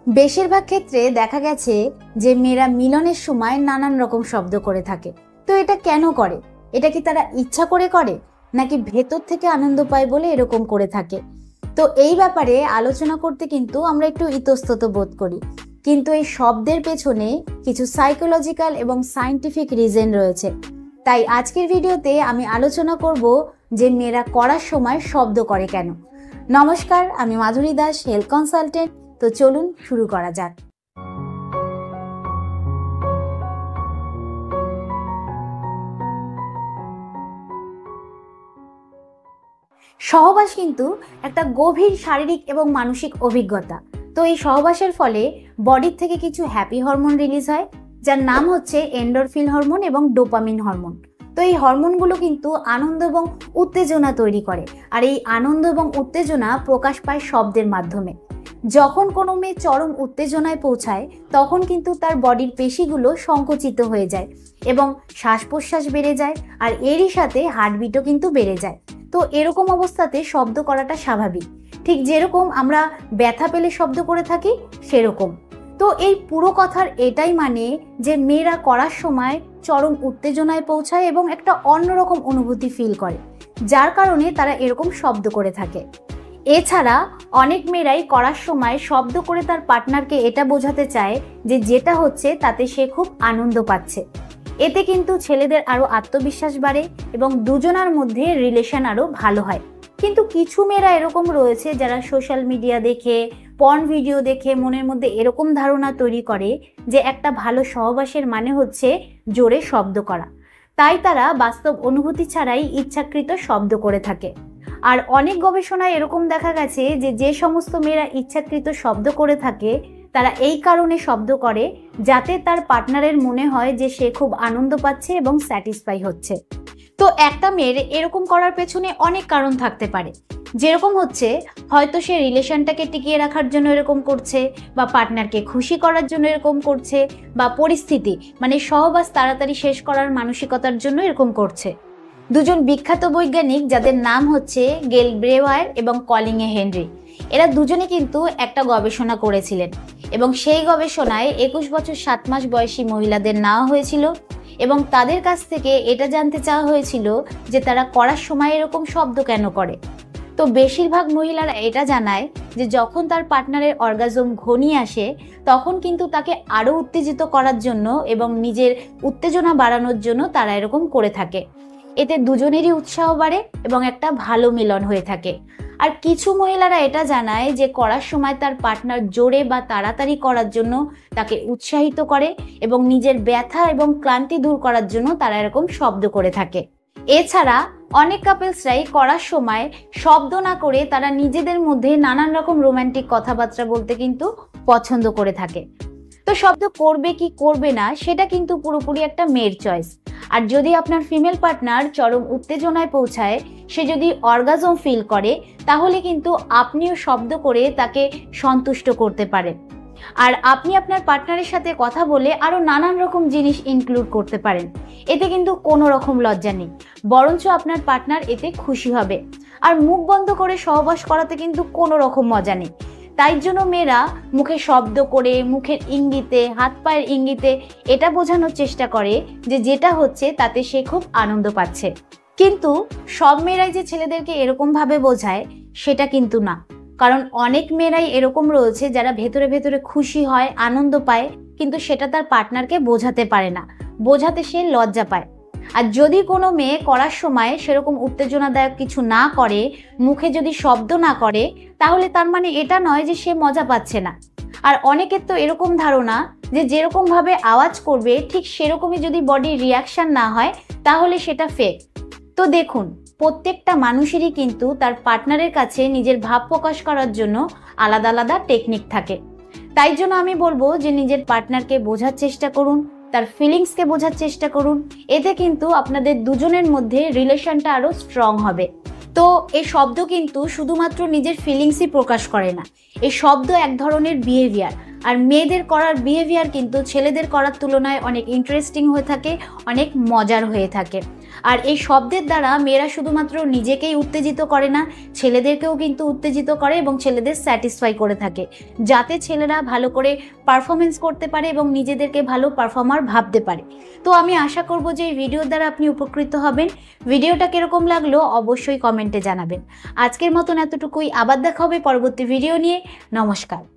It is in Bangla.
বেশিরভাগ ক্ষেত্রে দেখা গেছে যে মেয়েরা মিলনের সময় নানান রকম শব্দ করে থাকে। তো এটা কেন করে? এটা কি তারা ইচ্ছা করে করে, নাকি ভেতর থেকে আনন্দ পায় বলে এরকম করে থাকে? তো এই ব্যাপারে আলোচনা করতে কিন্তু আমরা একটু ইতস্তত বোধ করি, কিন্তু এই শব্দের পেছনে কিছু সাইকোলজিক্যাল এবং সায়েন্টিফিক রিজন রয়েছে। তাই আজকের ভিডিওতে আমি আলোচনা করব যে মেয়েরা করার সময় শব্দ করে কেন। নমস্কার, আমি মাধুরী দাস, হেলথ কনসালটেন্ট। তো চলুন শুরু করা যাক। সহবাস কিন্তু একটা গভীর শারীরিক এবং মানসিক অভিজ্ঞতা। তো এই সহবাসের ফলে বডির থেকে কিছু হ্যাপি হরমোন রিলিজ হয়, যার নাম হচ্ছে এন্ডোরফিন হরমোন এবং ডোপামিন হরমোন। তো এই হরমোনগুলো কিন্তু আনন্দ এবং উত্তেজনা তৈরি করে, আর এই আনন্দ এবং উত্তেজনা প্রকাশ পায় শব্দের মাধ্যমে। যখন কোনো মেয়ে চরম উত্তেজনায় পৌঁছায়, তখন কিন্তু তার বডির পেশিগুলো সংকুচিত হয়ে যায় এবং শ্বাস প্রশ্বাস বেড়ে যায়, আর এরই সাথে হার্টবিটও কিন্তু বেড়ে যায়। তো এরকম অবস্থাতে শব্দ করাটা স্বাভাবিক, ঠিক যেরকম আমরা ব্যথা পেলে শব্দ করে থাকি সেরকম। তো এই পুরো কথার এটাই মানে যে মেয়েরা করার সময় চরম উত্তেজনায় পৌঁছায় এবং একটা অন্যরকম অনুভূতি ফিল করে, যার কারণে তারা এরকম শব্দ করে থাকে। এছাড়া অনেক মেয়েরাই করার সময় শব্দ করে তার পার্টনারকে এটা বোঝাতে চায় যে যেটা হচ্ছে তাতে সে খুব আনন্দ পাচ্ছে। এতে কিন্তু ছেলেদের আরও আত্মবিশ্বাস বাড়ে এবং দুজনার মধ্যে রিলেশন আরও ভালো হয়। কিন্তু কিছু মেয়েরা এরকম রয়েছে যারা সোশ্যাল মিডিয়া দেখে, পর্ন ভিডিও দেখে মনের মধ্যে এরকম ধারণা তৈরি করে যে একটা ভালো সহবাসের মানে হচ্ছে জোরে শব্দ করা। তাই তারা বাস্তব অনুভূতি ছাড়াই ইচ্ছাকৃত শব্দ করে থাকে। আর অনেক গবেষণায় এরকম দেখা গেছে যে যে সমস্ত মেয়েরা ইচ্ছাকৃত শব্দ করে থাকে তারা এই কারণে শব্দ করে যাতে তার পার্টনারের মনে হয় যে সে খুব আনন্দ পাচ্ছে এবং স্যাটিসফাই হচ্ছে। তো একটা মেয়ের এরকম করার পেছনে অনেক কারণ থাকতে পারে, যেরকম হচ্ছে হয়তো সে রিলেশনটাকে টিকিয়ে রাখার জন্য এরকম করছে, বা পার্টনারকে খুশি করার জন্য এরকম করছে, বা পরিস্থিতি মানে সহবাস তাড়াতাড়ি শেষ করার মানসিকতার জন্য এরকম করছে। দুজন বিখ্যাত বৈজ্ঞানিক যাদের নাম হচ্ছে গেল ব্রেওয়ার এবং কলিং এ হেনরি, এরা দুজনে কিন্তু একটা গবেষণা করেছিলেন এবং সেই গবেষণায় 21 বছর 7 মাস বয়সী মহিলাদের নেওয়া হয়েছিল এবং তাদের কাছ থেকে এটা জানতে চাওয়া হয়েছিল যে তারা করার সময় এরকম শব্দ কেন করে। তো বেশিরভাগ মহিলারা এটা জানায় যে যখন তার পার্টনারের অর্গাজম ঘনিয়ে আসে তখন কিন্তু তাকে আরও উত্তেজিত করার জন্য এবং নিজের উত্তেজনা বাড়ানোর জন্য তারা এরকম করে থাকে। এতে দুজনেরই উৎসাহ বাড়ে এবং একটা ভালো মিলন হয়ে থাকে। আর কিছু মহিলারা এটা জানায় যে করার সময় তার পার্টনার জোরে বা তাড়াতাড়ি করার জন্য তাকে উৎসাহিত করে এবং নিজের ব্যথা এবং ক্লান্তি দূর করার জন্য তারা এরকম শব্দ করে থাকে। এছাড়া অনেক কাপলসরাই করার সময় শব্দ না করে তারা নিজেদের মধ্যে নানান রকম রোমান্টিক কথাবার্তা বলতে কিন্তু পছন্দ করে থাকে। তো শব্দ করবে কি করবে না সেটা কিন্তু পুরোপুরি একটা মেয়ের চয়েস। আর যদি আপনার ফিমেল পার্টনার চরম উত্তেজনায় পৌঁছায়, সে যদি অর্গাজম ফিল করে, তাহলে কিন্তু আপনিও শব্দ করে তাকে সন্তুষ্ট করতে পারেন। আর আপনি আপনার পার্টনারের সাথে কথা বলে আরও নানান রকম জিনিস ইনক্লুড করতে পারেন। এতে কিন্তু কোনো রকম লজ্জা নেই, বরঞ্চ আপনার পার্টনার এতে খুশি হবে। আর মুখ বন্ধ করে সহবাস করাতে কিন্তু কোনো রকম মজা নেই। তাই জন্য মেয়েরা মুখে শব্দ করে, মুখের ইঙ্গিতে, হাত পায়ের ইঙ্গিতে এটা বোঝানোর চেষ্টা করে যে যেটা হচ্ছে তাতে সে খুব আনন্দ পাচ্ছে। কিন্তু সব মেয়েরাই যে ছেলেদেরকে এরকমভাবে বোঝায় সেটা কিন্তু না, কারণ অনেক মেয়েরাই এরকম রয়েছে যারা ভেতরে ভেতরে খুশি হয়, আনন্দ পায়, কিন্তু সেটা তার পার্টনারকে বোঝাতে পারে না, বোঝাতে সে লজ্জা পায়। আর যদি কোনো মেয়ে করার সময় সেরকম উত্তেজনাদায়ক কিছু না করে, মুখে যদি শব্দ না করে, তাহলে তার মানে এটা নয় যে সে মজা পাচ্ছে না। আর অনেকের তো এরকম ধারণা যে যেরকমভাবে আওয়াজ করবে ঠিক সেরকমই যদি বডির রিয়াকশন না হয় তাহলে সেটা ফেক। তো দেখুন, প্রত্যেকটা মানুষেরই কিন্তু তার পার্টনারের কাছে নিজের ভাব প্রকাশ করার জন্য আলাদা আলাদা টেকনিক থাকে। তাই জন্য আমি বলবো যে নিজের পার্টনারকে বোঝার চেষ্টা করুন, তার ফিলিংসকে বোঝার চেষ্টা করুন। এতে কিন্তু আপনাদের দুজনের মধ্যে রিলেশনটা আরও স্ট্রং হবে। তো এই শব্দ কিন্তু শুধুমাত্র নিজের ফিলিংসই প্রকাশ করে না, এই শব্দ এক ধরনের বিহেভিয়ার। আর মেয়েদের করার বিহেভিয়ার কিন্তু ছেলেদের করার তুলনায় অনেক ইন্টারেস্টিং হয়ে থাকে, অনেক মজার হয়ে থাকে। আর এই শব্দের দ্বারা মেয়েরা শুধুমাত্র নিজেকেই উত্তেজিত করে না, ছেলেদেরকেও কিন্তু উত্তেজিত করে এবং ছেলেদের স্যাটিসফাই করে থাকে, যাতে ছেলেরা ভালো করে পারফরমেন্স করতে পারে এবং নিজেদেরকে ভালো পারফর্মার ভাবতে পারে। তো আমি আশা করব যে এই ভিডিওর দ্বারা আপনি উপকৃত হবেন। ভিডিওটা কিরকম লাগলো অবশ্যই কমেন্টে জানাবেন। আজকের মতন এতটুকুই, আবার দেখা হবে পরবর্তী ভিডিও নিয়ে। নমস্কার।